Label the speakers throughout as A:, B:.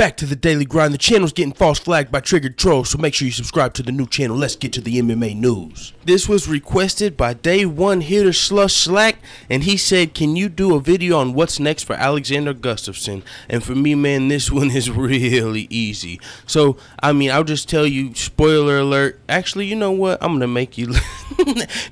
A: Back to the daily grind. The channel's getting false flagged by triggered trolls, so make sure you subscribe to the new channel. Let's get to the MMA news. This was requested by Day One Hitter Slush Slack, and he said, can you do a video on what's next for Alexander Gustaffson? And for me, man, this one is really easy. So, I mean, I'll just tell you, spoiler alert. Actually, you know what? I'm going to make you...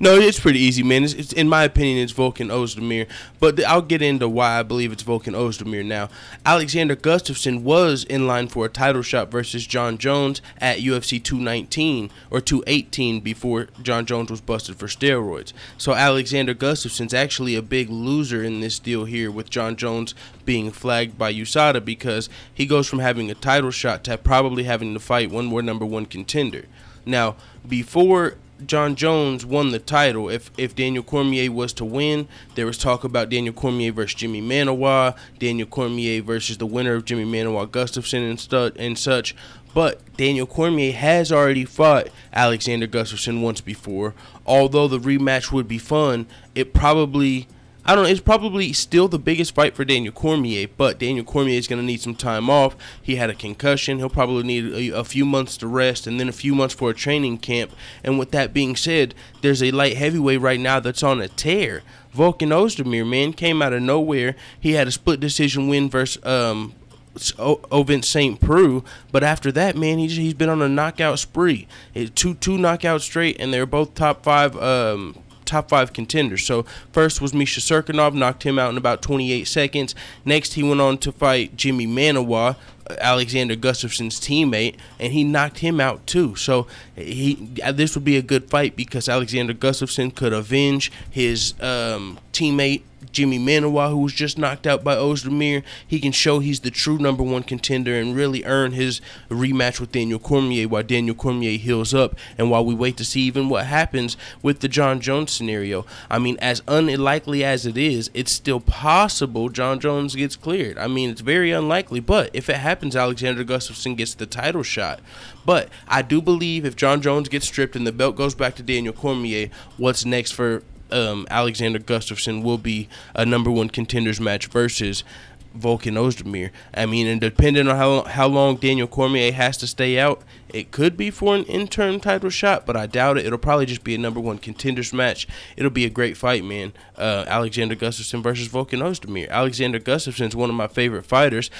A: No, it's pretty easy, man. It's in my opinion, it's Volkan Ozdemir. But I'll get into why I believe it's Volkan Ozdemir now. Alexander Gustaffson was in line for a title shot versus John Jones at UFC 219 or 218 before John Jones was busted for steroids. So Alexander Gustafson's actually a big loser in this deal here, with John Jones being flagged by USADA, because he goes from having a title shot to probably having to fight one more #1 contender. Now, before John Jones won the title, if Daniel Cormier was to win, there was talk about Daniel Cormier versus Jimmy Manuwa, Daniel Cormier versus the winner of Jimmy Manuwa Gustafson and such. But Daniel Cormier has already fought Alexander Gustafson once before. Although the rematch would be fun, it's probably still the biggest fight for Daniel Cormier, but Daniel Cormier is going to need some time off. He had a concussion. He'll probably need a few months to rest, and then a few months for a training camp. And with that being said, there's a light heavyweight right now that's on a tear. Volkan Ozdemir, man, came out of nowhere. He had a split decision win versus Ovin St. Preux, but after that, man, he's been on a knockout spree. Two knockouts straight, and they're both top five contenders. So first was Misha Serkinov, knocked him out in about 28 seconds. Next, he went on to fight Jimmy Manuwa, Alexander Gustafson's teammate, and he knocked him out too. So this would be a good fight, because Alexander Gustafson could avenge his teammate Jimmy Manuwa, who was just knocked out by Ozdemir. He can show he's the true #1 contender and really earn his rematch with Daniel Cormier while Daniel Cormier heals up, and while we wait to see even what happens with the John Jones scenario. I mean, as unlikely as it is, it's still possible John Jones gets cleared. I mean, it's very unlikely, but if it happens, Alexander Gustafson gets the title shot. But I do believe if John Jones gets stripped and the belt goes back to Daniel Cormier, what's next for Alexander Gustafson will be a #1 contenders match versus Volkan Ozdemir. I mean, and depending on how long Daniel Cormier has to stay out, it could be for an interim title shot, but I doubt it. It'll probably just be a #1 contenders match. It'll be a great fight, man. Alexander Gustafson versus Volkan Ozdemir. Alexander Gustafson is one of my favorite fighters,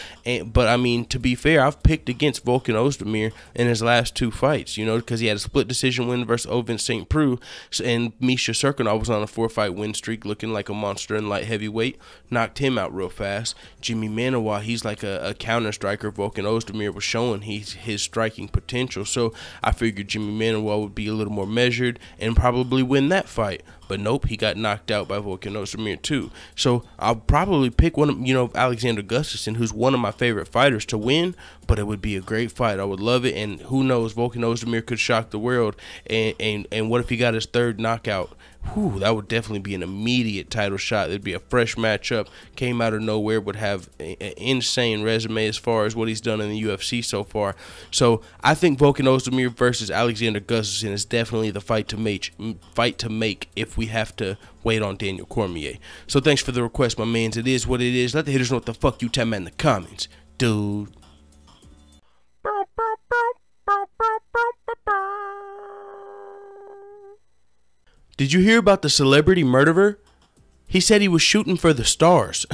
A: but I mean, to be fair, I've picked against Volkan Ozdemir in his last 2 fights, you know, because he had a split decision win versus Ovin St. Preux, and Misha Serkinov was on a 4-fight win streak, looking like a monster in light heavyweight, knocked him out real fast. Jimmy Manuwa, he's like a counter striker. Volkan Ozdemir was showing his striking potential, so I figured Jimmy Manuwa would be a little more measured and probably win that fight. But nope, he got knocked out by Volkan Ozdemir too. So I'll probably pick one of, Alexander Gustafson, who's one of my favorite fighters, to win. But it would be a great fight. I would love it. And who knows, Volkan Ozdemir could shock the world. And what if he got his 3rd knockout? Whew, that would definitely be an immediate title shot. It'd be a fresh matchup. Came out of nowhere. Would have an insane resume as far as what he's done in the UFC so far. So I think Volkan Ozdemir versus Alexander Gustafson is definitely the fight to make if we have to wait on Daniel Cormier. So thanks for the request, my mans. It is what it is. Let the haters know what the fuck you tell me in the comments, dude. Did you hear about the celebrity murderer? He said he was shooting for the stars.